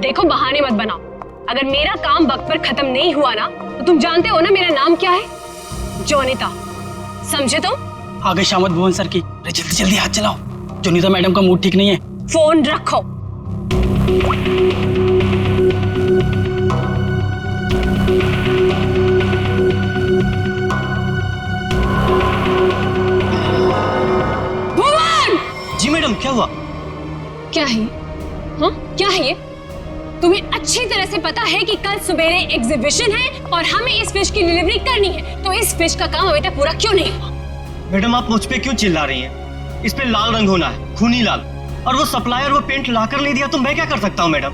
देखो बहाने मत बनाओ। अगर मेरा काम वक्त पर खत्म नहीं हुआ ना तो तुम जानते हो ना मेरा नाम क्या है? जोनिता, समझे तुम? आगे शामत भुवन सर की। अरे जल्दी जल्दी हाथ चलाओ, जोनिता मैडम का मूड ठीक नहीं है। फोन रखो। भुवन! जी मैडम, क्या हुआ? क्या है? हाँ, क्या है ये? तुम्हें अच्छी तरह से पता है कि कल सवेरे एग्जीबिशन है और हमें इस फिश की डिलीवरी करनी है, तो इस फिश का काम अभी तक पूरा क्यों नहीं हुआ? मैडम आप मुझ पे क्यों चिल्ला रही हैं? इस पे लाल रंग होना है, खूनी लाल। और वो सप्लायर वो पेंट लाकर नहीं दिया तो मैं क्या कर सकता हूँ मैडम?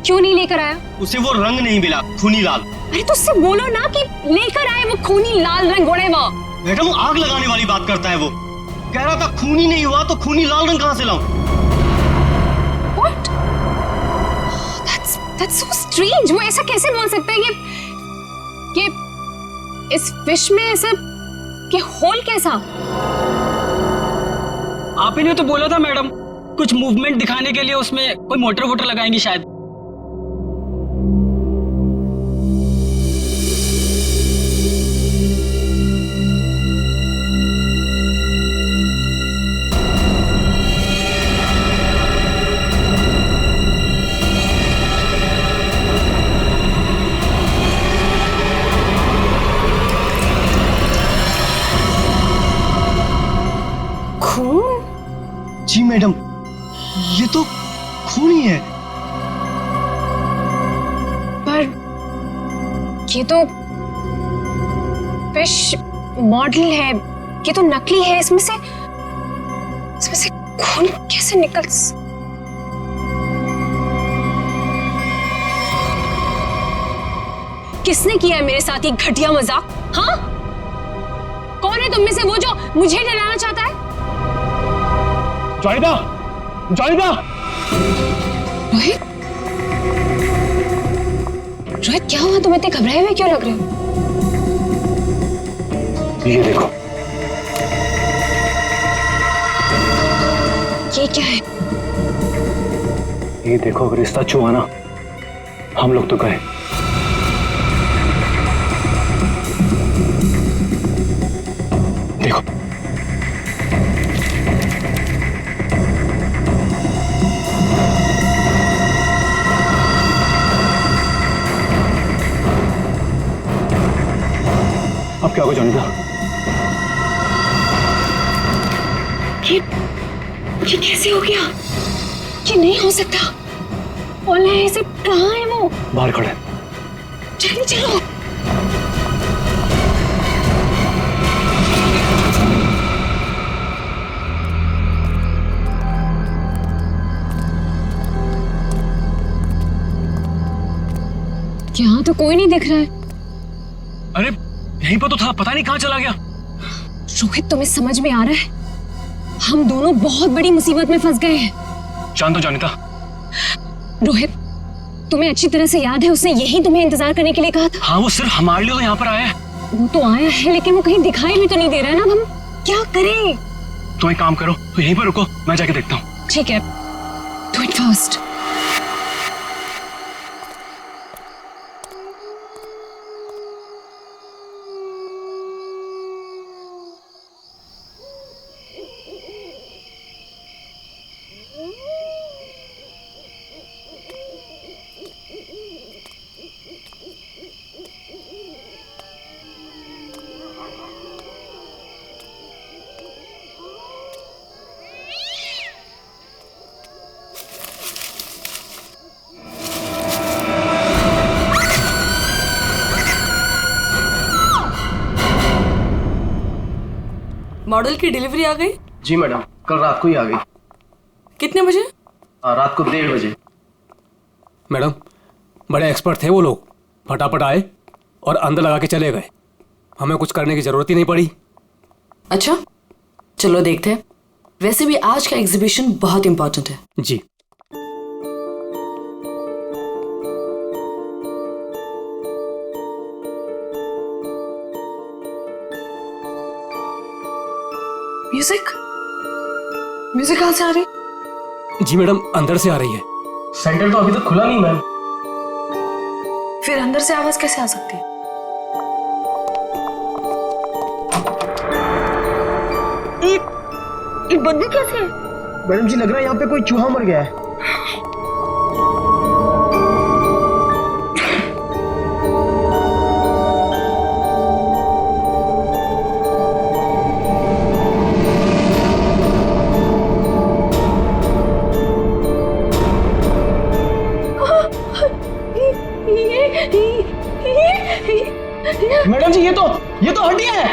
क्यों नहीं लेकर आया? उसे वो रंग नहीं मिला, खूनी लाल। अरे तो उससे बोलो ना कि लेकर आए वो खूनी लाल रंग। मैडम आग लगाने वाली बात करता है वो। कह रहा था खूनी नहीं हुआ तो खूनी लाल रंग कहाँ से लाऊं? What? That's so strange. वो ऐसा कैसे बोल सकता है कि इस फिश में ऐसा कि होल कैसा? आप ही ने तो बोला था मैडम, कुछ मूवमेंट दिखाने के लिए उसमें कोई मोटर वोटर लगाएंगी शायद। जी मैडम, ये तो खून ही है। पर ये तो फिश मॉडल है, ये तो नकली है। इसमें से खून कैसे निकल? किसने किया है मेरे साथ ये घटिया मजाक? हाँ, कौन है तुम में से वो जो मुझे डराना चाहता है? जोनिता, जोनिता! रोहित, रोहित क्या हुआ? तुम इतने घबराए हुए क्यों लग रहे हो? ये देखो। ये क्या है? ये देखो, अगर रिश्ता छुआ ना हम लोग तो गए। देखो अब क्या होगा जोनिता? ये कैसे हो गया? ये नहीं हो सकता। ओला ऐसे कहाँ है वो? बाहर खड़े। जल्दी चलो। यहाँ तो कोई नहीं दिख रहा है। अरे यहीं पर तो था, पता नहीं कहाँ चला गया। रोहित, तुम्हें समझ में आ रहा है? हम दोनों बहुत बड़ी मुसीबत में फंस गए हैं। जान दो जोनिता। रोहित, तुम्हें अच्छी तरह से याद है उसने यही तुम्हें इंतजार करने के लिए कहा था? हाँ, वो सिर्फ हमारे लिए तो यहाँ पर आया है। वो तो आया है लेकिन वो कहीं दिखाई भी तो नहीं दे रहा है ना। अब हम क्या करें? तो एक काम करो, तो यहीं पर रुको, मैं जाके देखता हूँ। ठीक है, डू इट फर्स्ट। मॉडल की डिलीवरी आ गई? जी मैडम, कल रात को ही आ गई। कितने बजे? रात को 1:30 बजे। मैडम, बड़े एक्सपर्ट थे वो लोग, फटाफट आए और अंदर लगा के चले गए। हमें कुछ करने की जरूरत ही नहीं पड़ी। अच्छा, चलो देखते हैं। वैसे भी आज का एग्जीबिशन बहुत इंपॉर्टेंट है। जी। म्यूजिक म्यूजिक कहाँ से आ रही? जी मैडम, अंदर से आ रही है। सेंटर तो अभी तक खुला नहीं मैम। फिर अंदर से आवाज कैसे आ सकती है? ये बदबू कैसे है? मैडम जी लग रहा है यहाँ पे कोई चूहा मर गया है। मैडम जी ये तो हड्डियां हैं।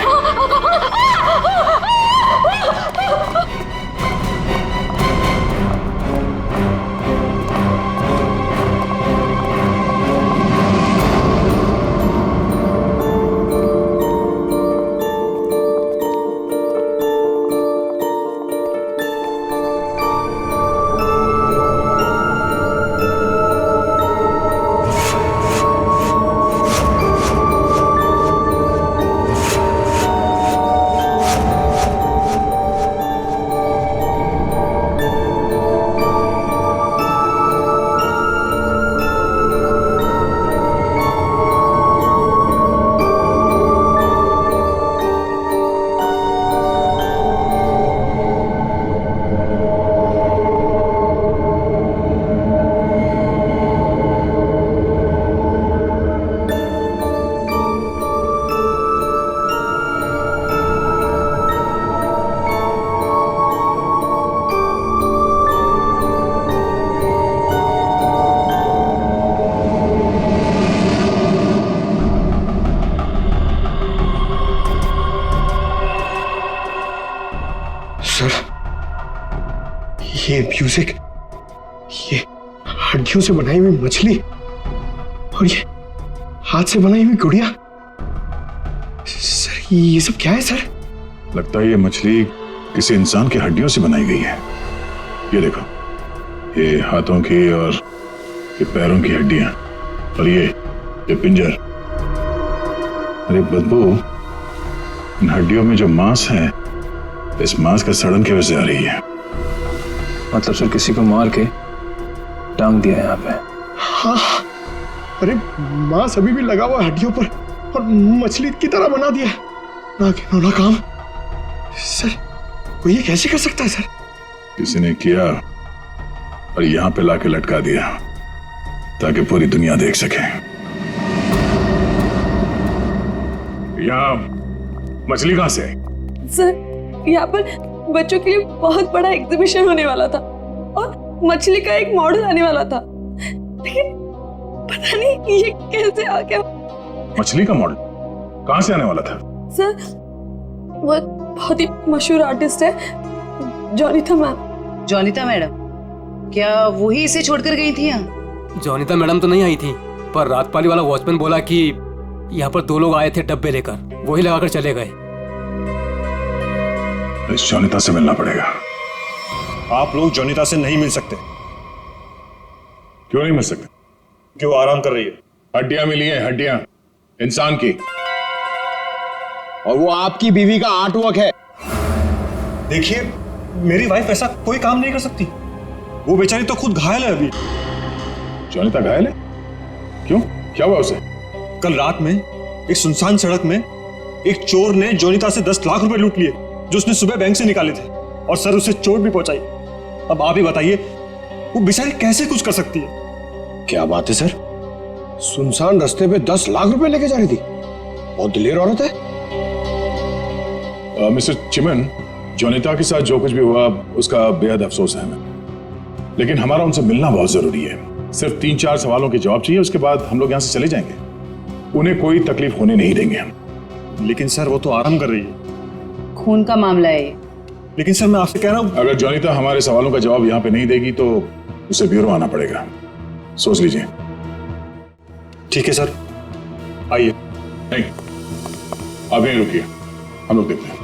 ये म्यूजिक, ये हड्डियों से बनाई हुई मछली और ये हाथ से बनाई हुई गुड़िया। सर ये सब क्या है सर? लगता है ये मछली किसी इंसान की हड्डियों से बनाई गई है। ये देखो, ये हाथों की और ये पैरों की हड्डियां और ये पिंजर। अरे बदबू, इन हड्डियों में जो मांस है, इस मांस का सड़न की वजह से आ रही है। मतलब सर किसी को मार के टांग दिया यहाँ पे। हाँ, अरे मांस अभी भी लगा हुआ हड्डियों पर और मछली की तरह बना दिया। ना घिनौना काम। सर कोई ये कैसे कर सकता है सर? किसी ने किया और यहाँ पे लाके लटका दिया ताकि पूरी दुनिया देख सके। यहाँ मछली कहां से आई? सर यहाँ पर बच्चों के लिए बहुत बड़ा एग्जीबिशन होने वाला था और मछली का एक मॉडल आने वाला था, लेकिन पता नहीं ये कैसे आ गया। मछली का मॉडल कहां से आने वाला था? सर वो बहुत ही मशहूर आर्टिस्ट है, जॉनिता मैम। जॉनिता मैडम, क्या वही इसे छोड़कर गई थी यहाँ? जॉनिता मैडम तो नहीं आई थी, पर रात पाली वाला वॉचमैन बोला कि यहाँ पर 2 लोग आए थे डब्बे लेकर, वही लगाकर चले गए। इस जॉनिता से मिलना पड़ेगा। आप लोग जॉनिता से नहीं मिल सकते। क्यों नहीं मिल सकते? क्यों आराम कर रही है? हड्डियां मिली हैं, हड्डियां इंसान की, और वो आपकी बीवी का आर्टवर्क है। देखिए, मेरी वाइफ ऐसा कोई काम नहीं कर सकती। वो बेचारी तो खुद घायल है अभी। जॉनिता घायल है? क्यों, क्या हुआ उसे? कल रात में एक सुनसान सड़क में एक चोर ने जॉनिता से 10 लाख रुपए लूट लिए जो उसने सुबह बैंक से निकाले थे, और सर उसे चोट भी पहुंचाई। अब आप ही बताइए, वो बेचारी कैसे कुछ कर सकती है? क्या बात है सर, सुनसान रास्ते पे 10 लाख रुपए लेके जा रही थी। बहुत दिलेर औरत है। मिस्टर चिमन, जॉनिता के साथ जो कुछ भी हुआ उसका बेहद अफसोस है हमें, लेकिन हमारा उनसे मिलना बहुत जरूरी है। सिर्फ 3-4 सवालों के जवाब चाहिए, उसके बाद हम लोग यहाँ से चले जाएंगे। उन्हें कोई तकलीफ होने नहीं देंगे हम। लेकिन सर वो तो आराम कर रही है। खून का मामला है। लेकिन सर मैं आपसे कह रहा हूँ, अगर जॉनिता हमारे सवालों का जवाब यहाँ पे नहीं देगी तो उसे ब्यूरो आना पड़ेगा। सोच लीजिए। ठीक है सर, आइए। नहीं, आप यहीं रुकिए, हम लोग देखते हैं।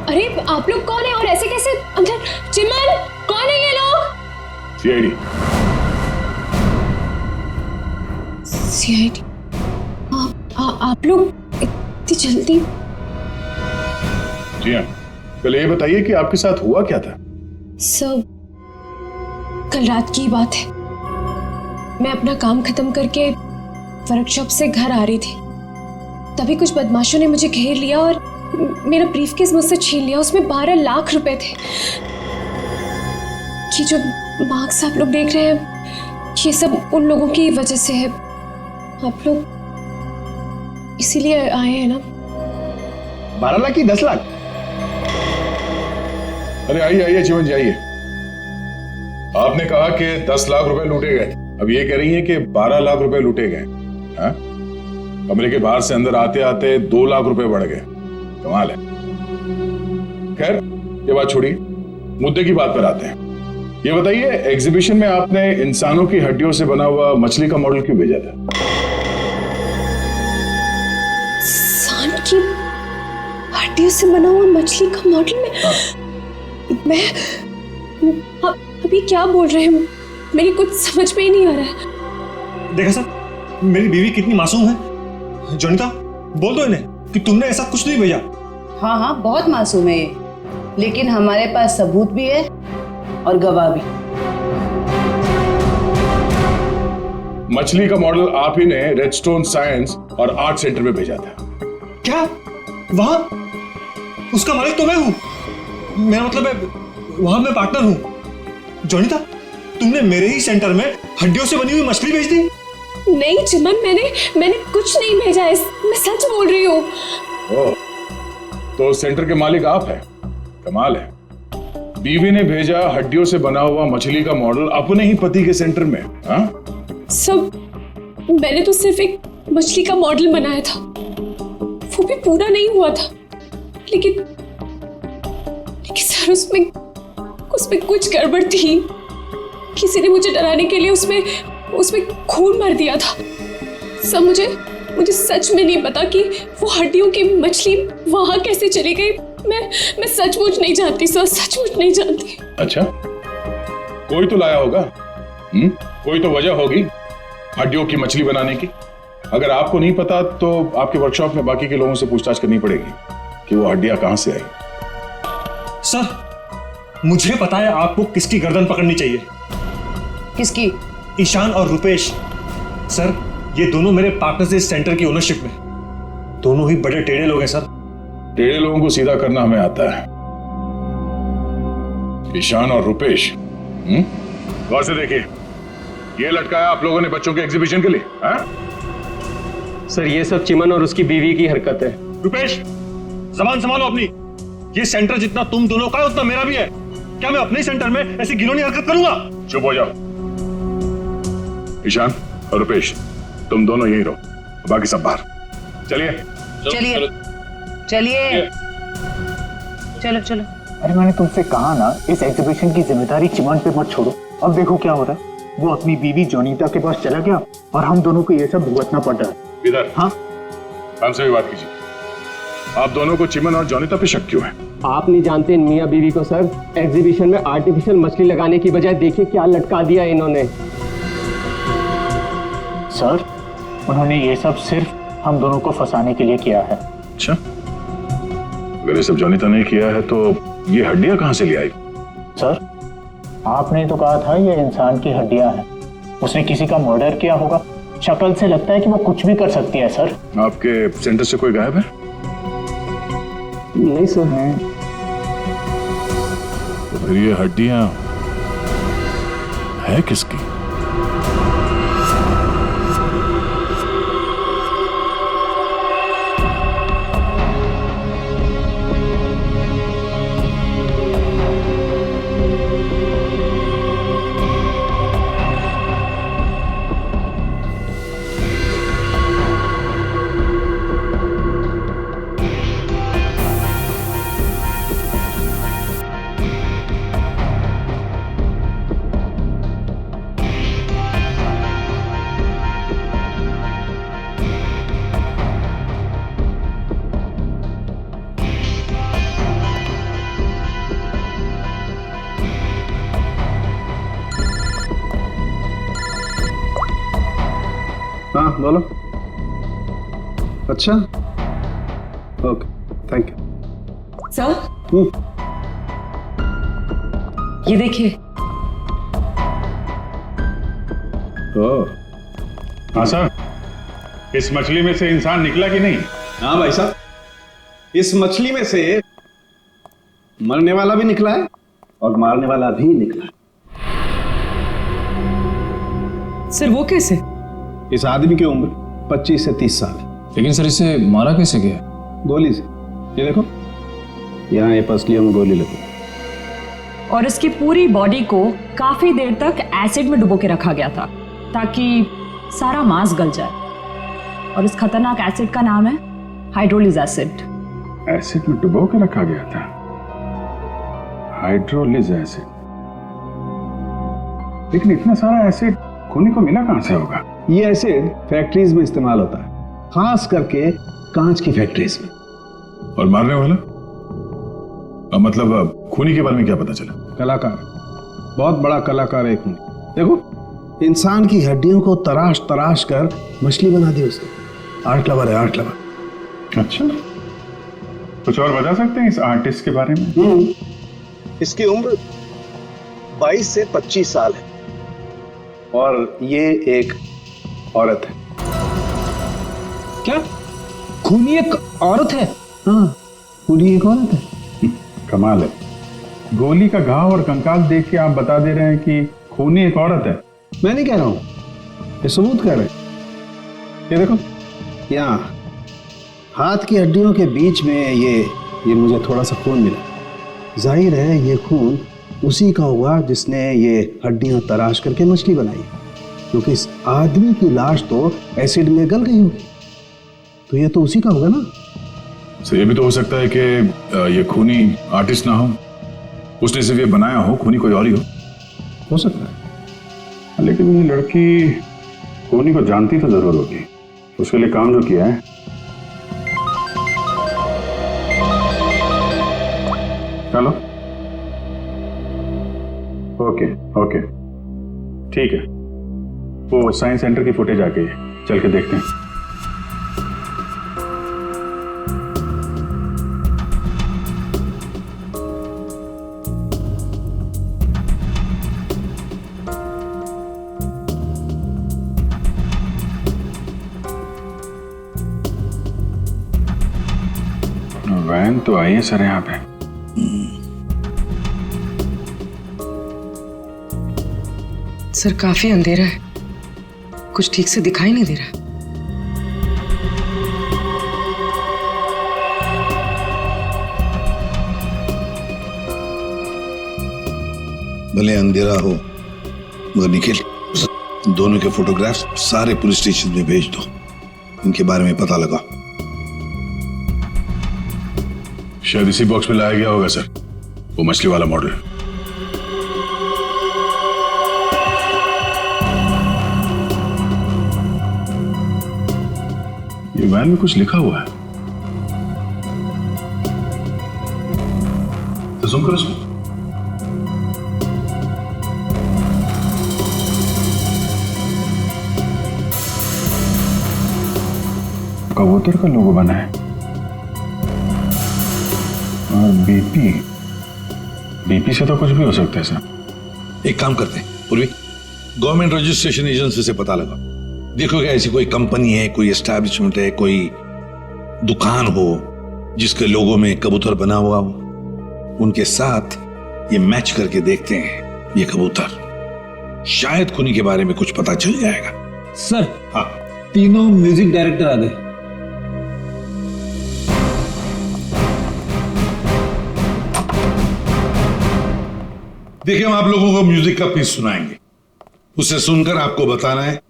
अरे आप लोग कौन है और ऐसे कैसे अंदर? चिमन, कौन है ये लोग? सीआईडी। सीआईडी? आप लोग इतनी जल्दी? जी हाँ, पहले ये बताइए कि आपके साथ हुआ क्या था? सब कल रात की बात है। मैं अपना काम खत्म करके वर्कशॉप से घर आ रही थी, तभी कुछ बदमाशों ने मुझे घेर लिया और मेरा ब्रीफकेस मुझसे छीन लिया। उसमें 12 लाख रुपए थे। ये जो मार्क्स आप लोग देख रहे हैं, ये सब उन लोगों की वजह से है। आप लोग इसीलिए आए हैं ना? 12 लाख की 10 लाख? अरे आइए आइए चिमन जी आइए। आपने कहा कि 10 लाख रुपए लूटे गए, अब ये कह रही हैं कि 12 लाख रुपए लूटे गए। हाँ? कमरे के बाहर से अंदर आते आते 2 लाख रुपए बढ़ गए। कमाल है। खैर ये बात छोड़िए, मुद्दे की बात पर आते हैं। ये बताइए, एग्जीबिशन में आपने इंसानों की हड्डियों से बना हुआ मछली का मॉडल क्यों भेजा था? इंसान की हड्डियों से बना हुआ मछली का मॉडल मैं अभी क्या बोल रहे हैं? मेरी कुछ समझ में ही नहीं आ रहा है। देखा सर, मेरी बीवी कितनी मासूम है। जोनिता, बोल दो इन्हें कि तुमने ऐसा कुछ नहीं भेजा। हाँ हाँ, बहुत मासूम है ये, लेकिन हमारे पास सबूत भी है और गवाह भी। मछली का मॉडल आप ही ने रेडस्टोन साइंस और आर्ट सेंटर में भेजा था। क्या? वहां उसका मालिक तो मैं हूं। मेरा मतलब है वहां मैं पार्टनर हूं। जोनिता, तुमने मेरे ही सेंटर में हड्डियों से बनी हुई मछली भेज दी? नहीं चिमन, मैंने कुछ नहीं भेजा है, मैं सच बोल रही हूँ। तो सेंटर के मालिक आप हैं? कमाल है। बीवी ने भेजा हड्डियों से बना हुआ मछली का मॉडल अपने ही पति के सेंटर में। हाँ? सब मैंने तो सिर्फ एक मछली का मॉडल बनाया था, वो भी पूरा नहीं हुआ था। लेकिन सर उसमें कुछ गड़बड़ थी। किसी ने मुझे डराने के लिए उसमें खून भर दिया था। सब मुझे सच में नहीं पता कि वो हड्डियों की मछली वहां कैसे चली गई। मैं सचमुच नहीं जानती सर, सचमुच नहीं जानती। अच्छा, कोई तो लाया होगा। कोई तो वजह होगी हड्डियों की मछली बनाने की। अगर आपको नहीं पता तो आपके वर्कशॉप में बाकी के लोगों से पूछताछ करनी पड़ेगी कि वो हड्डियां कहां से आई। सर, मुझे पता है आपको किसकी गर्दन पकड़नी चाहिए। किसकी? ईशान और रुपेश। सर, ये दोनों मेरे पार्टनर्स इस सेंटर की ओनरशिप में। दोनों ही बड़े टेढ़े लोग हैं सर। टेढ़े लोगों को सीधा करना हमें आता है। ईशान और रुपेश, गौर से देखिए, ये लटकाया आप लोगों ने बच्चों के एग्जीबिशन के लिए। हाँ? सर, ये सब चिमन और उसकी बीवी की हरकत है। रुपेश, जबान संभालो अपनी। ये सेंटर जितना तुम दोनों का है उतना मेरा भी है। क्या मैं अपने सेंटर में ऐसी घिनौनी हरकत करूंगा? चुप हो जाओ। ईशान और रुपेश, तुम दोनों यहीं रहो, बाकी सब बाहर। चलिए चलिए चलिए, चलो चलो। अरे मैंने तुमसे कहा ना, इस एग्जीबिशन की जिम्मेदारी चिमन पे मत छोड़ो। अब देखो क्या हो रहा है। वो अपनी बीवी जोनीता के पास चला गया और हम दोनों को ये सब भुगतना पड़ रहा है। इधर। हाँ, हमसे भी बात कीजिए। आप दोनों को चिमन और जोनीता पे शक क्यों है? आप नहीं जानते मियां बीवी को सर। एग्जीबिशन में आर्टिफिशियल मछली लगाने की बजाय देखिए क्या लटका दिया इन्होंने। सर, उन्होंने ये सब सिर्फ हम दोनों को फंसाने के लिए किया है। अच्छा, अगर ये सब जोनीता ने किया है तो ये हड्डियां कहां से ले आई? सर, आपने तो कहा था ये इंसान की हड्डियां हैं। उसने किसी का मर्डर किया होगा। शक्ल से लगता है कि वो कुछ भी कर सकती है। सर, आपके सेंटर से कोई गायब है? नहीं सर। तो फिर ये हड्डियां है किसकी? हाँ बोलो। अच्छा, ओके, थैंक यू। सर ये देखिए। हाँ सर, इस मछली में से इंसान निकला कि नहीं? हाँ भाई साहब, इस मछली में से मरने वाला भी निकला है और मारने वाला भी निकला है। सर वो कैसे? इस आदमी की उम्र 25 से 30 साल है। लेकिन सर इसे मारा कैसे गया? गोली से। ये देखो, यहाँ ये पसलियों में गोली लगी। और इसकी पूरी बॉडी को काफी देर तक एसिड में डुबो के रखा गया था ताकि सारा मांस गल जाए। और इस खतरनाक एसिड का नाम है हाइड्रोलिज एसिड। एसिड में डुबो के रखा गया था? हाइड्रोलिज एसिड। लेकिन इतना सारा एसिड खूनी को मिला कहां से होगा? ये एसिड फैक्ट्रीज में इस्तेमाल होता है, खास करके कांच की फैक्ट्रीज में। और मारने वाला? मतलब खूनी के बारे में क्या पता चला? कलाकार, बहुत बड़ा कलाकार है खूनी। देखो, इंसान की हड्डियों को तराश तराश कर मछली बना दी उसने। आर्ट लवर है, आर्ट लवर। अच्छा, कुछ और बता सकते हैं इस आर्टिस्ट के बारे में? इसकी उम्र 22 से 25 साल है और ये एक औरत है। क्या खूनी एक औरत है? हाँ, खूनी एक औरत है। कमाल है, गोली का घाव और कंकाल देख के आप बता दे रहे हैं कि खूनी एक औरत है। मैं नहीं कह रहा हूं, ये सबूत कह रहे हैं। ये देखो, यहाँ हाथ की हड्डियों के बीच में ये मुझे थोड़ा सा खून मिला। जाहिर है ये खून उसी का हुआ जिसने ये हड्डियां तराश करके मछली बनाई, क्योंकि इस आदमी की लाश तो एसिड में गल गई होगी, तो ये तो उसी का होगा ना। तो ये भी तो हो सकता है कि ये खूनी आर्टिस्ट ना हो, उसने सिर्फ ये बनाया हो, खूनी कोई और ही हो सकता है। लेकिन ये लड़की खूनी को जानती तो जरूर होगी, उसके लिए काम जो किया है। चलो, ओके ओके, ठीक है, वो साइंस सेंटर की फुटेज आ गई है, चल के देखते हैं। वैन तो आई है सर यहाँ पे। सर काफी अंधेरा है, कुछ ठीक से दिखाई नहीं दे रहा। भले अंधेरा हो मगर निखिल, दोनों के फोटोग्राफ्स सारे पुलिस स्टेशन में भेज दो, इनके बारे में पता लगा। शायद इसी बॉक्स में लाया गया होगा सर, वो मछली वाला मॉडल। ये वैन में कुछ लिखा हुआ है, तो जूम करो इसमें। कबूतर का लोगो बना है और बीपी से तो कुछ भी हो सकता है सर। एक काम करते हैं पूर्वी, गवर्नमेंट रजिस्ट्रेशन एजेंसी से पता लगा, देखो क्या ऐसी कोई कंपनी है, कोई एस्टैब्लिशमेंट है, कोई दुकान हो जिसके लोगो में कबूतर बना हुआ हो, उनके साथ ये मैच करके देखते हैं ये कबूतर, शायद खूनी के बारे में कुछ पता चल जाएगा। सर हाँ, तीनों म्यूजिक डायरेक्टर आ गए। देखिए, हम आप लोगों को म्यूजिक का पीस सुनाएंगे, उसे सुनकर आपको बताना है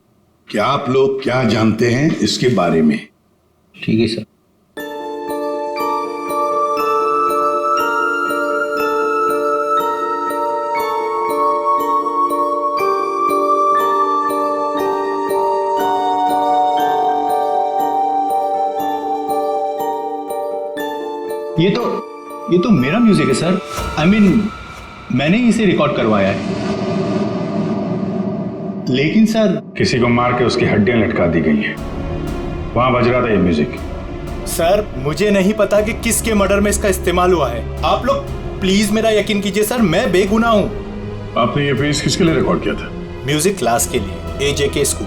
कि आप लोग क्या जानते हैं इसके बारे में। ठीक है सर। ये तो मेरा म्यूजिक है सर। I mean, मैंने इसे रिकॉर्ड करवाया है। लेकिन सर, किसी को मार के उसकी हड्डियां लटका दी गई हैं। वहां बज रहा था ये म्यूजिक। सर मुझे नहीं पता कि किसके मर्डर में इसका इस्तेमाल हुआ है। आप लोग प्लीज मेरा यकीन कीजिए सर, मैं बेगुनाह हूँ। आपने ये पीस किसके लिए रिकॉर्ड किया था? म्यूजिक क्लास के लिए, AJK स्कूल।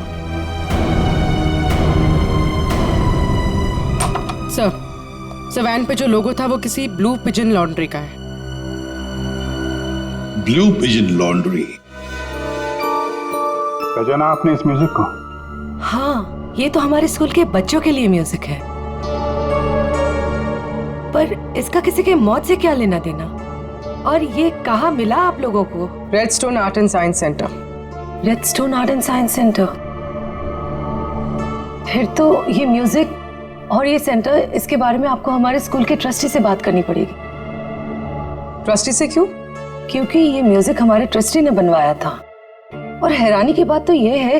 सर वैन पे जो लोगो था वो किसी ब्लू पिजन लॉन्ड्री का है। Blue pigeon laundry? पहचाना आपने इस म्यूजिक को? हाँ, ये तो हमारे स्कूल के बच्चों के लिए म्यूजिक है, पर इसका किसी के मौत से क्या लेना देना? और ये कहाँ मिला आप लोगों को? Redstone art and science centre. Redstone art and science centre? फिर तो ये म्यूजिक और ये सेंटर, इसके बारे में आपको हमारे स्कूल के ट्रस्टी से बात करनी पड़ेगी। ट्रस्टी से क्यों? क्योंकि ये म्यूजिक हमारे ट्रस्टी ने बनवाया था, और हैरानी की बात तो ये है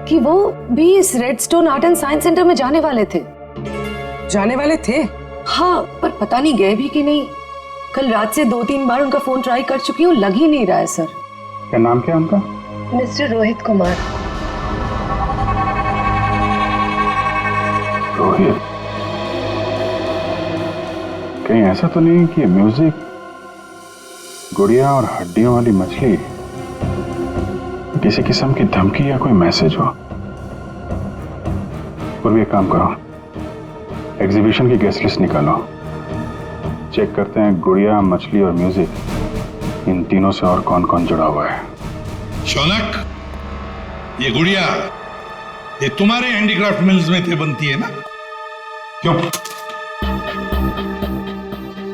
कि वो भी इस redstone art and science centre में जाने वाले थे। जाने वाले थे? हाँ, पर पता नहीं गए भी कि नहीं। कल रात से 2-3 बार उनका फोन ट्राई कर चुकी हूँ, लग ही नहीं रहा है सर। क्या नाम क्या उनका? मिस्टर रोहित कुमार। रोहित? कहीं ऐसा तो नहीं कि म्यूजिक गुड़िया और हड्डियों वाली मछली किसी किस्म की धमकी या कोई मैसेज हो? और भी एक काम करो, एग्जीबिशन की गेस्ट लिस्ट निकालो, चेक करते हैं गुड़िया, मछली और म्यूजिक, इन तीनों से और कौन कौन जुड़ा हुआ है। शौनक, ये गुड़िया ये तुम्हारे हैंडीक्राफ्ट मिल्स में थे बनती है ना? क्यों?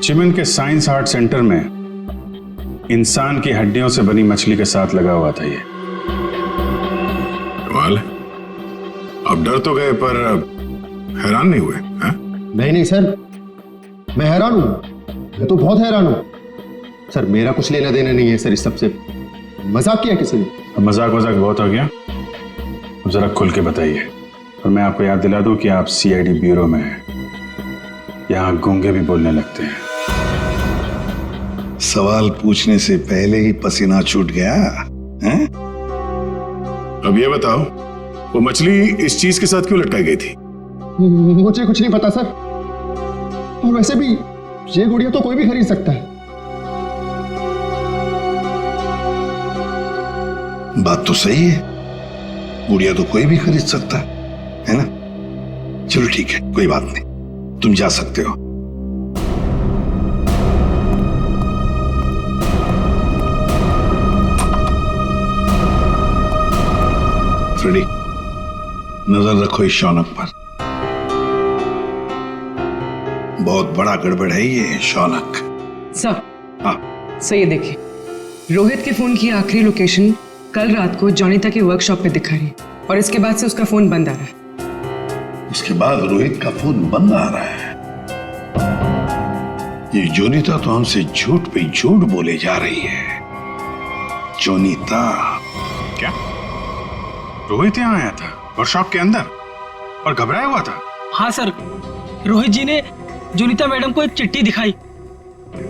चिमन के साइंस आर्ट सेंटर में इंसान की हड्डियों से बनी मछली के साथ लगा हुआ था ये। कमाल है, अब डर तो गए पर हैरान नहीं हुए? नहीं सर, मैं हैरान हूं, मैं तो बहुत हैरान हूं सर। मेरा कुछ लेना देना नहीं है सर इस सबसे। मजाक किया किसी ने? अब मजाक बहुत हो गया, अब जरा खुल के बताइए। और मैं आपको याद दिला दूं कि आप CID ब्यूरो में हैं, यहां गूंगे भी बोलने लगते हैं। सवाल पूछने से पहले ही पसीना छूट गया हैं? अब ये बताओ, वो मछली इस चीज के साथ क्यों लटकाई गई थी? मुझे कुछ नहीं पता सर, और वैसे भी ये गुड़िया तो कोई भी खरीद सकता है। बात तो सही है, गुड़िया तो कोई भी खरीद सकता है ना? चलो ठीक है, कोई बात नहीं, तुम जा सकते हो। फ्रेडी, नजर रखो इस शौनक पर, बहुत बड़ा गड़बड़ है ये शौनक। सर, हाँ सर ये देखिए, रोहित के फोन की आखिरी लोकेशन कल रात को जोनीता के वर्कशॉप पे दिखा रही है, और इसके बाद से उसका फोन बंद आ रहा है। उसके बाद रोहित का फोन बंद आ रहा है? ये जोनीता तो हमसे झूठ पे झूठ बोले जा रही है। जोनीता? क्या रोहित यहाँ आया था वर्कशॉप के अंदर और घबराया हुआ था? हाँ सर, रोहित जी ने जोनीता मैडम को एक चिट्ठी दिखाई,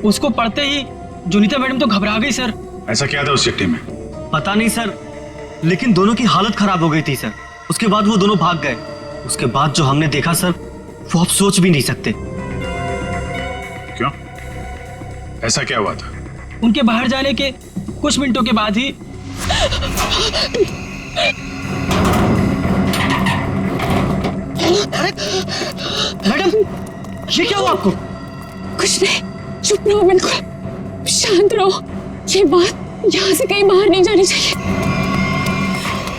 उसको पढ़ते ही जोनीता मैडम तो घबरा गई सर। ऐसा क्या था उस चिट्ठी में? पता नहीं सर, लेकिन दोनों की हालत खराब हो गई थी सर। उसके बाद वो दोनों भाग गए। उसके बाद जो हमने देखा सर, वो आप सोच भी नहीं सकते। क्यों? ऐसा क्या हुआ था? उनके बाहर जाने के कुछ मिनटों के बाद ही मैडम, ये क्या हुआ आपको? कुछ नहीं, चुप रहो, बिल्कुल शांत रहो। ये बात यहाँ से कहीं बाहर नहीं जानी चाहिए।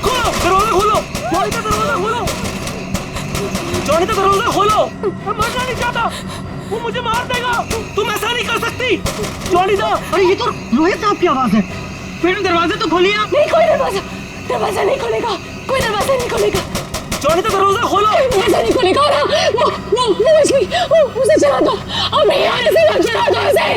खोलो दरवाजा, खोलो जोनीता, दरवाजा खोलो जोनीता, दरवाजा खोलो। मैं मरना नहीं चाहता, वो मुझे मार देगा। तुम ऐसा नहीं कर सकती जोनीता। अरे ये तो रोहित साहब की आवाज है। मैडम दरवाजा तो खोलिए आप। नहीं, कोई दरवाजा नहीं खुलेगा, कोई दरवाजा नहीं खुलेगा। जोनीता दरवाजा खोलो। दरवाजा नहीं खुलेगा। वो मछली, उसे चला दो, और मैं यहाँ से चला दो उसे।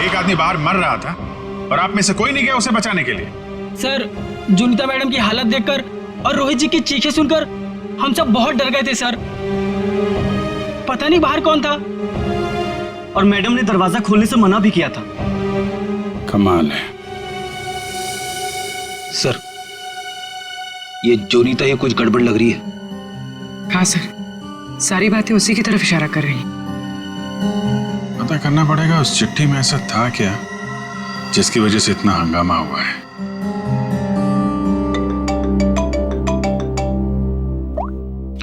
एक आदमी बाहर मर रहा था और आप में से कोई नहीं गया उसे बचाने के लिए? सर, जोनीता मैडम की हालत देखकर और रोहित जी की चीखें सुनकर हम सब बहुत डर गए थे सर। पता नहीं बाहर कौन था, और मैडम ने दरवाजा खोलने से मना भी किया था। कमाल है सर, ये जोनीता ये कुछ गड़बड़ लग रही है। हाँ सर, सारी बातें उसी की तरफ इशारा कर रही हैं। पता करना पड़ेगा उस चिट्ठी में ऐसा था क्या जिसकी वजह से इतना हंगामा हुआ है।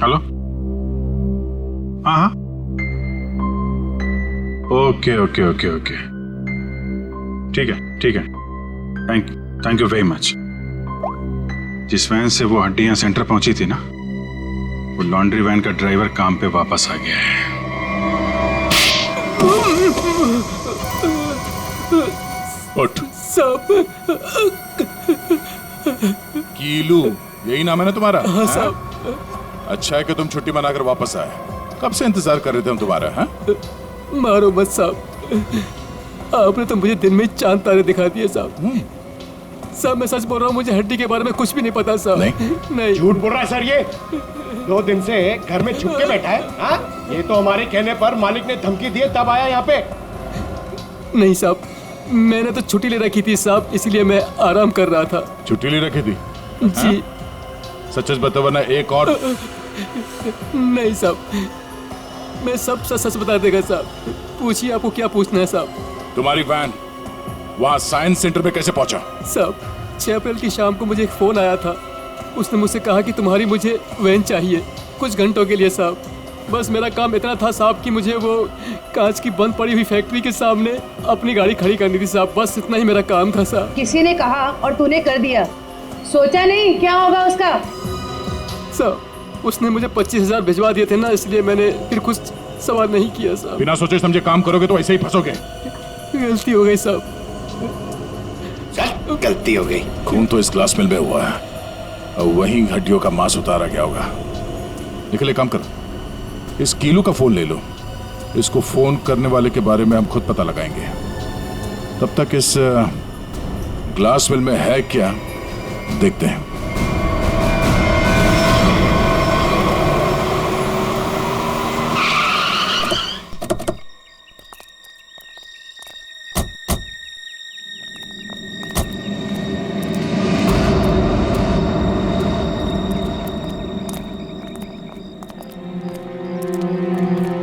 हेलो, हाँ हाँ, ओके ओके ओके ओके, ठीक है ठीक है, थैंक यू वेरी मच। जिस वैन से वो हड्डियां सेंटर पहुंची थी ना, वो लॉन्ड्री वैन का ड्राइवर काम पे वापस आ गया है। उठ। साहब, कीलू यही नाम है ना तुम्हारा? हाँ साहब। अच्छा है कि तुम छुट्टी मनाकर वापस आए। कब से इंतजार कर रहे थे हम तुम्हारा? हाँ? मारो मत साहब, आपने तो मुझे दिन में चांद तारे दिखा दिए साहब। साहब मैं सच बोल रहा हूँ, मुझे हड्डी के बारे में कुछ भी नहीं पता साहब। नहीं झूठ बोल रहा है सर, ये 2 दिन से घर में छुप के बैठा है। हाँ? ये तो हमारे कहने पर मालिक ने धमकी दी तब आया यहाँ पे। नहीं साहब, मैंने तो छुट्टी ले रखी थी साहब, इसलिए मैं आराम कर रहा था। छुट्टी ले रखी थी? जी। सच बता वरना एक और। नहीं साहब, मैं सब सच बता देगा साहब। पूछिए, आपको क्या पूछना है साहब? तुम्हारी वैन वहाँ साइंस सेंटर में कैसे पहुंचा? साहब 6 अप्रैल की शाम को मुझे एक फोन आया था। उसने मुझसे कहा कि तुम्हारी मुझे वैन चाहिए कुछ घंटों के लिए साहब। बस मेरा काम इतना था साहब कि मुझे वो कांच की बंद पड़ी हुई फैक्ट्री के सामने अपनी गाड़ी खड़ी करनी थी साहब। बस इतना ही मेरा काम था साहब। किसी ने कहा और तूने कर दिया, सोचा नहीं क्या होगा उसका? साहब उसने मुझे 25,000 भिजवा दिए थे ना, इसलिए मैंने फिर कुछ सवाल नहीं किया साहब। बिना सोचे समझे काम करोगे तो ऐसे ही फंसोगे। गलती हो गई साहब। गलती हो गई। खून तो इस ग्लास मिल में हुआ है और वहीं हड्डियों का मांस उतारा गया होगा। निकले, काम करो, इस कीलू का फोन ले लो। इसको फोन करने वाले के बारे में हम खुद पता लगाएंगे। तब तक इस ग्लास मिल में है क्या देखते हैं।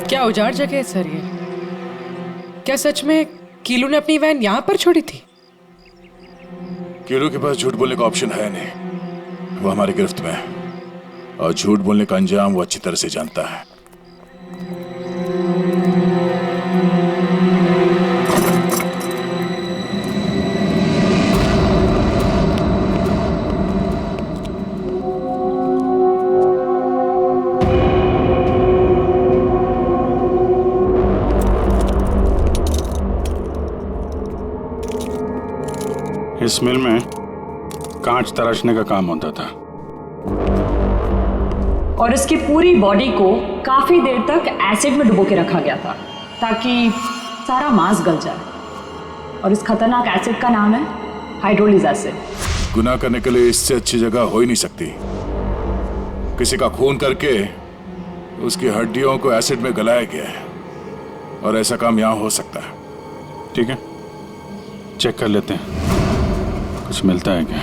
क्या उजाड़ जगह है सर ये? क्या सच में कीलू ने अपनी वैन यहाँ पर छोड़ी थी? कीलू के पास झूठ बोलने का ऑप्शन है नहीं, वो हमारी गिरफ्त में है और झूठ बोलने का अंजाम वो अच्छी तरह से जानता है। इस मिल में कांच तराशने का काम होता था और इसकी पूरी बॉडी को काफी देर तक एसिड में डुबो के रखा गया था ताकि सारा मांस गल जाए। और इस खतरनाक एसिड का नाम है हाइड्रोलिज एसिड। गुनाह करने के लिए इससे अच्छी जगह हो ही नहीं सकती। किसी का खून करके उसकी हड्डियों को एसिड में गलाया गया है और ऐसा काम यहां हो सकता है। ठीक है, चेक कर लेते हैं कुछ मिलता है क्या।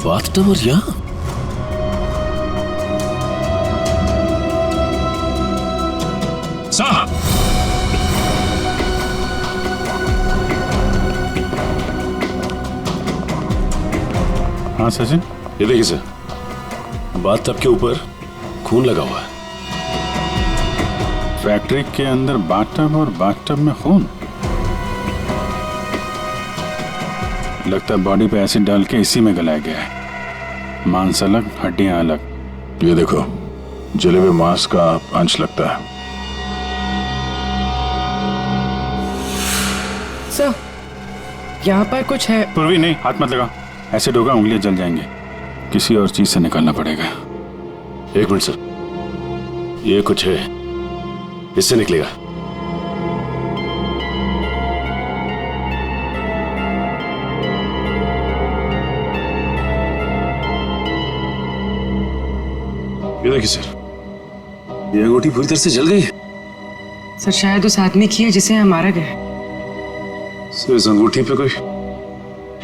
बाथटब और यहाँ साहब, हाँ सचिन, ये देखिए सर, बाथटब के ऊपर खून लगा हुआ है। फैक्ट्री के अंदर बाथटब और बाथटब में खून। लगता है बॉडी पे एसिड डाल के इसी में गलाया गया है। मांस अलग, हड्डियां अलग। ये देखो, जले हुए मांस का अंश लगता है। सर यहाँ पर कुछ है। पूर्वी नहीं, हाथ मत लगा। एसिड होगा, उंगलियां जल जाएंगे। किसी और चीज से निकालना पड़ेगा। एक मिनट सर, ये कुछ है, इससे निकलेगा। ये देखिए सर, ये अंगूठी पूरी तरह से जल गई है। सर शायद उस आदमी की है जिसे यहाँ मारा गया है। सर इस अंगूठी पे कोई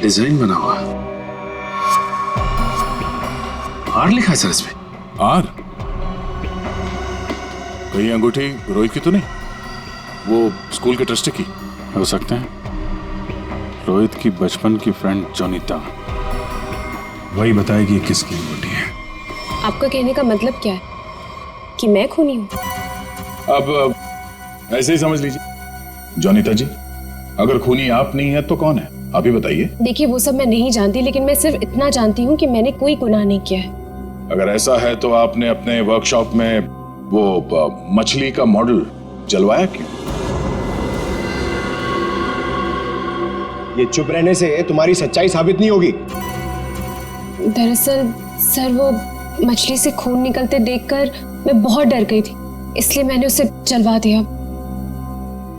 डिजाइन बना हुआ है। आर लिखा है सर इसमें। आर? कहीं अंगूठी रोहित की तो नहीं? वो स्कूल के ट्रस्टी की हो सकते हैं। रोहित की बचपन की फ्रेंड जोनीता, वही बताएगी किसकी अंगूठी है। आपका कहने का मतलब क्या है कि मैं खूनी हूँ? अब ऐसे ही समझ लीजिए। जोनीता जी, अगर खूनी आप नहीं है तो कौन है, आप ही बताइए। देखिए वो सब मैं नहीं जानती, लेकिन मैं सिर्फ इतना जानती हूँ कि मैंने कोई गुनाह नहीं किया है। अगर ऐसा है तो आपने अपने वर्कशॉप में वो मछली का मॉडल जलवाया क्यों? ये चुप रहने से तुम्हारी सच्चाई साबित नहीं होगी। दरअसल सर, वो मछली से खून निकलते देखकर मैं बहुत डर गई थी, इसलिए मैंने उसे जलवा दिया।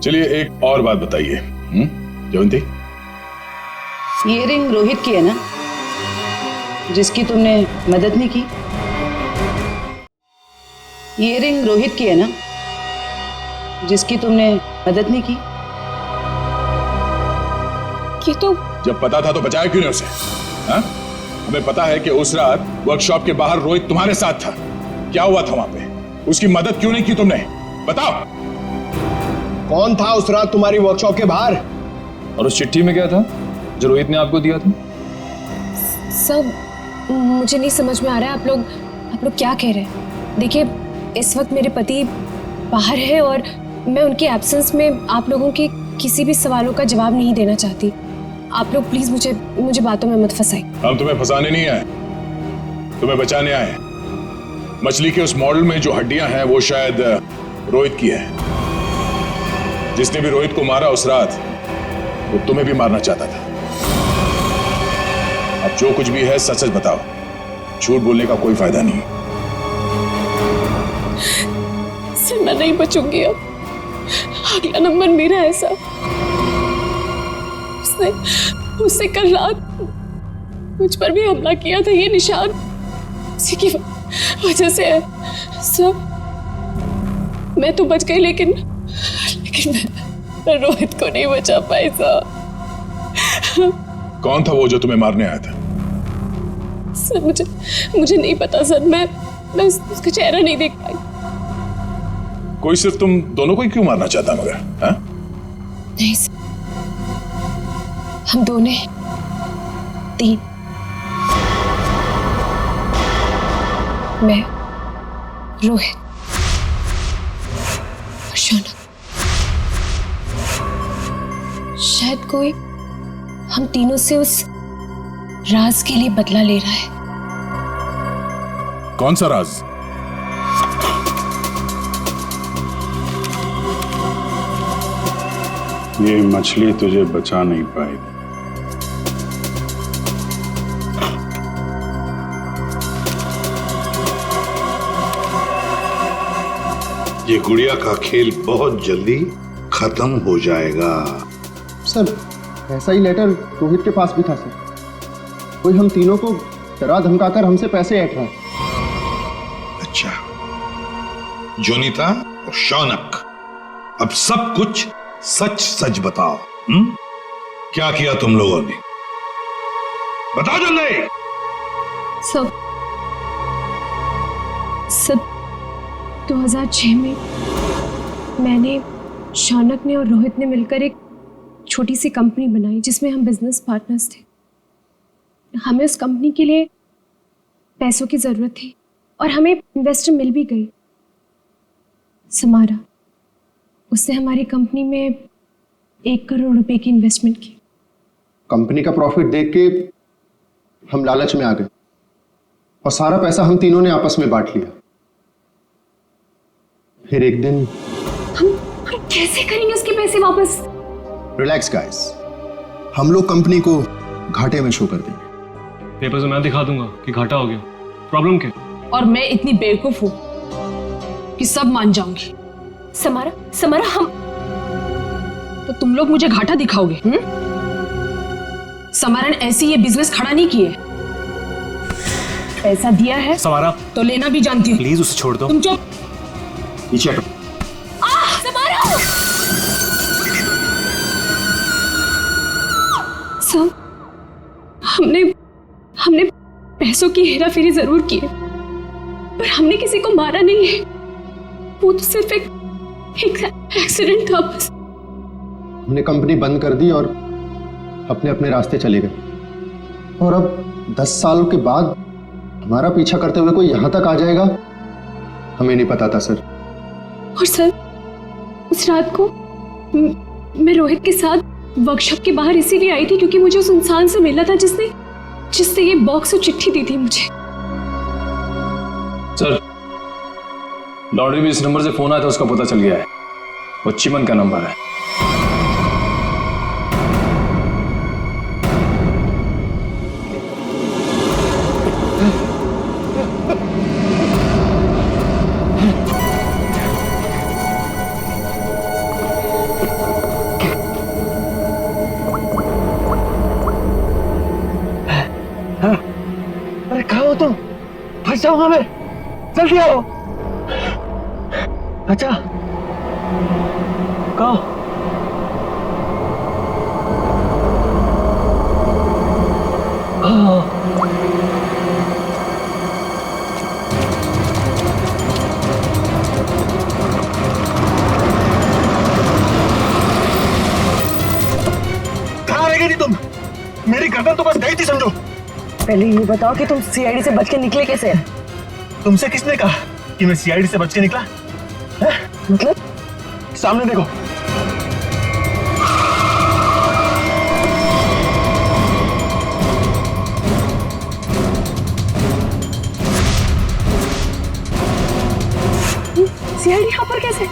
चलिए एक और बात बताइए जयंती। ये रिंग रोहित की है ना, जिसकी तुमने मदद नहीं की? ये रिंग रोहित की है ना, जिसकी तुमने मदद नहीं की? ये तो जब पता था तो बचाया क्यों नहीं उसे? हा? हमें पता है कि उस रात वर्कशॉप के बाहर रोहित तुम्हारे साथ था। क्या हुआ था वहां पे? उसकी मदद क्यों नहीं की तुमने? बताओ। कौन था उस रात तुम्हारी वर्कशॉप के बाहर? और उस चिट्ठी में क्या था जो रोहित ने आपको दिया था? सब मुझे नहीं समझ में आ रहा है। आप लोग क्या कह रहे हैं? देखिए इस वक्त मेरे पति बाहर है और मैं उनके एब्सेंस में आप लोगों के किसी भी सवालों का जवाब नहीं देना चाहती। आप लोग प्लीज मुझे बातों में मत फंसाइए। हम तुम्हें फंसाने नहीं आए, तुम्हें बचाने आए। मछली के उस मॉडल में जो हड्डियां हैं वो शायद रोहित की है। जिसने भी रोहित को मारा उस रात वो तुम्हें भी मारना चाहता था। अब जो कुछ भी है सच सच बताओ, झूठ बोलने का कोई फायदा नहीं। सर मैं नहीं बचूंगी अब। अगला नंबर मेरा है सर। उसने कल रात मुझ पर भी हमला किया था। ये निशान उसी की वजह से है सर। मैं तो बच गई, लेकिन मैं रोहित को नहीं बचा पाई सर। कौन था वो जो तुम्हें मारने आया था? सर मुझे नहीं पता सर। मैं उसका चेहरा नहीं देख पाई। कोई सिर्फ तुम दोनों को ही क्यों मारना चाहता मगर? हा? नहीं सर, हम दोनों 3। मैं, रोहित और शौनक। शायद कोई हम तीनों से उस राज के लिए बदला ले रहा है। कौन सा राज? ये मछली तुझे बचा नहीं पाई। ये गुड़िया का खेल बहुत जल्दी खत्म हो जाएगा। सर ऐसा ही लेटर रोहित के पास भी था सर। कोई हम तीनों को डरा धमकाकर हमसे पैसे ऐंठ रहा है। अच्छा, जोनीता और शौनक, अब सब कुछ सच सच बताओ। क्या किया तुम लोगों ने? बताओ जल्दी। सब 2006 में मैंने, शौनक ने और रोहित ने मिलकर एक छोटी सी कंपनी बनाई जिसमें हम बिजनेस पार्टनर्स थे। हमें उस कंपनी के लिए पैसों की जरूरत थी और हमें इन्वेस्टर मिल भी गई, समारा। उसने हमारी कंपनी में 1 करोड़ रुपए की इन्वेस्टमेंट की। कंपनी का प्रॉफिट देख के हम लालच में आ गए और सारा पैसा हम तीनों ने आपस में बांट लिया। फिर एक दिन हम कैसे करेंगे उसके पैसे वापस? रिलैक्स गाइस, हम लोग कंपनी को घाटे में शो कर देंगे। पेपर से मैं दिखा दूंगा कि घाटा हो गया। प्रॉब्लम क्या? और मैं इतनी बेवकूफ हूं कि सब मान जाऊंगी। समारा, समारा, हम तो तुम लोग मुझे घाटा दिखाओगे? समारा ने ऐसी ये बिजनेस खड़ा नहीं किए, पैसा दिया है समारा तो लेना भी जानती हूँ। प्लीज उसे छोड़ दो। तुम चुप। पीछे हटो। समारा! सब हमने पैसों की हेराफेरी जरूर की है, पर हमने किसी को मारा नहीं है। वो तो सिर्फ एक एक्सीडेंट था बस। हमने कंपनी बंद कर दी और अपने अपने रास्ते चले गए। और अब 10 साल के बाद हमारा पीछा करते हुए कोई यहां तक आ जाएगा, हमें नहीं पता था सर। और सर, उस रात को मैं रोहित के साथ वर्कशॉप के बाहर इसीलिए आई थी क्योंकि मुझे उस इंसान से मिलना था जिसने ये बॉक्स और चिट्ठी दी थी मुझे। सर, लॉन्ड्री में इस नंबर से फोन आया था, उसका पता चल गया है। वो चिमन का नंबर है। अरे कहाँ हो तुम? फंस जाऊंगा मैं, जल्दी आओ। अच्छा कहो। कहाँ रह गई थी तुम? मेरी गर्दन तो बस गई थी समझो। पहले ये बताओ कि तुम सीआईडी से बच के निकले कैसे? तुमसे किसने कहा कि मैं सीआईडी से बच के निकला? मतलब? सामने देखो। सीआईडी यहाँ पर कैसे?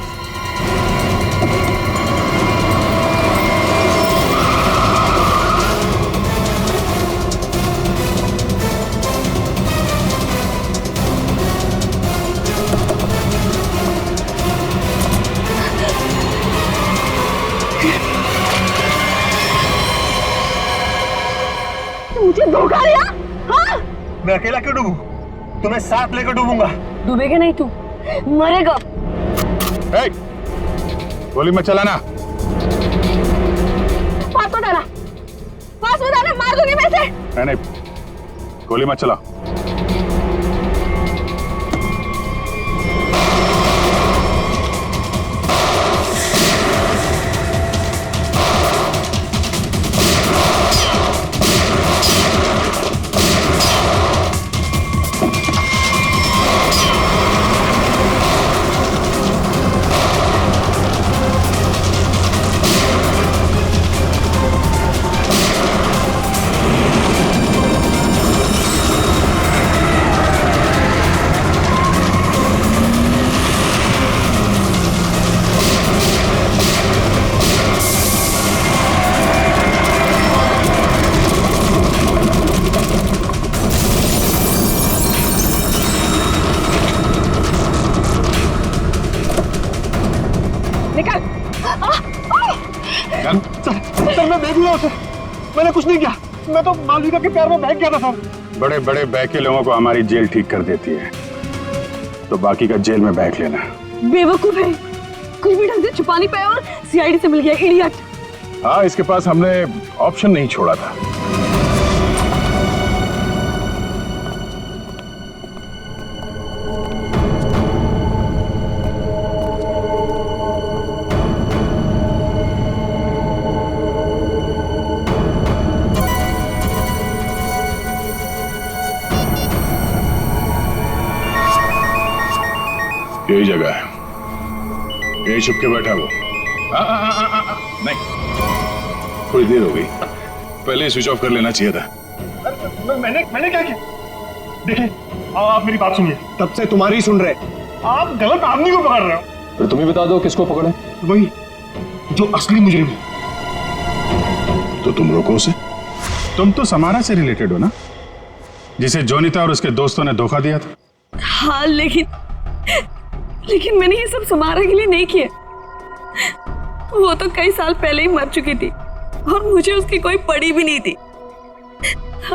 मुझे धोखा दिया? हाँ? मैं अकेला क्यों डूबूं? तुम्हें साथ लेकर डूबूंगा। डूबेगा नहीं तू, मरेगा। गोली मत चलाना। पास मत आना, मार दूंगी मैं इसे। नहीं, गोली मत चला। सर मैं बेगुनाह हूं सर, मैंने कुछ नहीं किया। मैं तो मालविका के प्यार में बहक गया था सर। बड़े बड़े बहके लोगों को हमारी जेल ठीक कर देती है, तो बाकी का जेल में बहक लेना। बेवकूफ है, कुछ भी ढंग से छुपा नहीं पाया और सीआईडी से मिल गया। इडियट। हाँ, इसके पास हमने ऑप्शन नहीं छोड़ा था। यही जगह है, यही छुप के बैठा वो। नहीं, थोड़ी देर हो गई, पहले स्विच ऑफ कर लेना चाहिए था। मैंने क्या किया? देखिए, आप मेरी बात सुनिए। तब से तुम्हारी सुन रहे, आप गलत आदमी को पकड़ रहे हो। फिर तुम ही बता दो किसको पकड़े? वही जो असली मुजरिम है। तो तुम रोको उसे। तुम तो समारा से रिलेटेड हो ना? जिसे जोनिता और उसके दोस्तों ने धोखा दिया था? हाँ, लेकिन मैंने ये सब समारा के लिए नहीं किया। वो तो कई साल पहले ही मर चुकी थी और मुझे उसकी कोई पड़ी भी नहीं थी।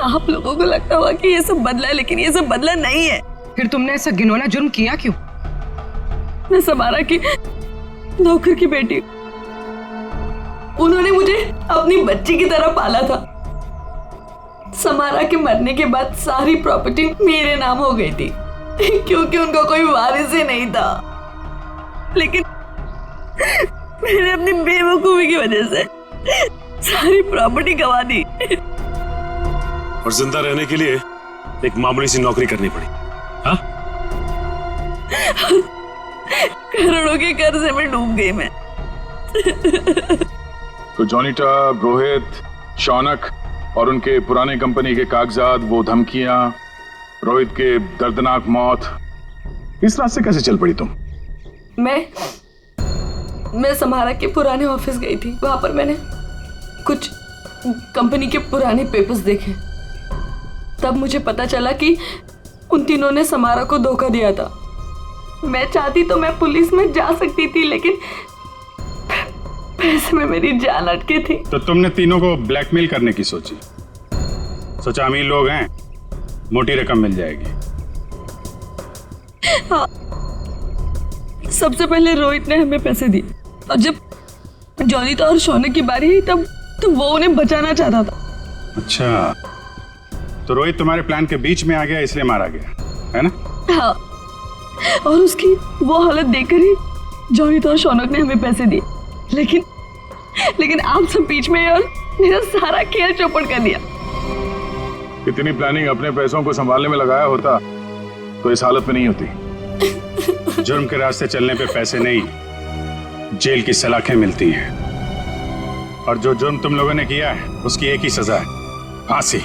आप लोगों को लगता होगा कि ये सब बदला है, लेकिन ये सब बदला नहीं है। फिर तुमने ऐसा घिनौना जुर्म किया क्यों? मैं समारा की नौकर की बेटी, उन्होंने मुझे अपनी बच्ची की तरह पाला था। समारा के मरने के बाद सारी प्रॉपर्टी मेरे नाम हो गई थी क्योंकि उनका कोई वारिस ही नहीं था। लेकिन मैंने अपनी बेवकूफी की वजह से सारी प्रॉपर्टी गंवा दी और जिंदा रहने के लिए एक मामूली सी नौकरी करनी पड़ी। हाँ? करोड़ों के कर्जे में डूब गई मैं। तो जोनिता, रोहित, शौनक और उनके पुराने कंपनी के कागजात, वो धमकियां, रोहित के दर्दनाक मौत, इस रात से कैसे चल पड़ी तुम? मैं समारा के पुराने ऑफिस गई थी। वहां पर मैंने कुछ कंपनी के पुराने पेपर्स देखे। तब मुझे पता चला कि उन तीनों ने समारा को धोखा दिया था। मैं चाहती तो मैं पुलिस में जा सकती थी, लेकिन पैसे में मेरी जान अटकी थी। तो तुमने तीनों को ब्लैकमेल करने की सोची? सोचा अमीर लोग हैं, मोटी रकम मिल जाएगी। हाँ, सबसे पहले रोहित ने हमें पैसे दिए और जब जोनिता और शौनक की बारी आई तब वो उन्हें बचाना चाहता था। अच्छा, तो रोहित तुम्हारे प्लान के बीच में आ गया, इसलिए मारा गया, है ना? हाँ, और उसकी वो हालत देखकर ही जोनिता और शौनक ने हमें पैसे दिए। लेकिन आप सब बीच में और मेरा सारा खेल चौपट कर दिया। इतनी प्लानिंग अपने पैसों को संभालने में लगाया होता तो इस हालत में नहीं होती। जुर्म के रास्ते चलने पे पैसे नहीं, जेल की सलाखें मिलती हैं। और जो जुर्म तुम लोगों ने किया है उसकी एक ही सजा है, फांसी।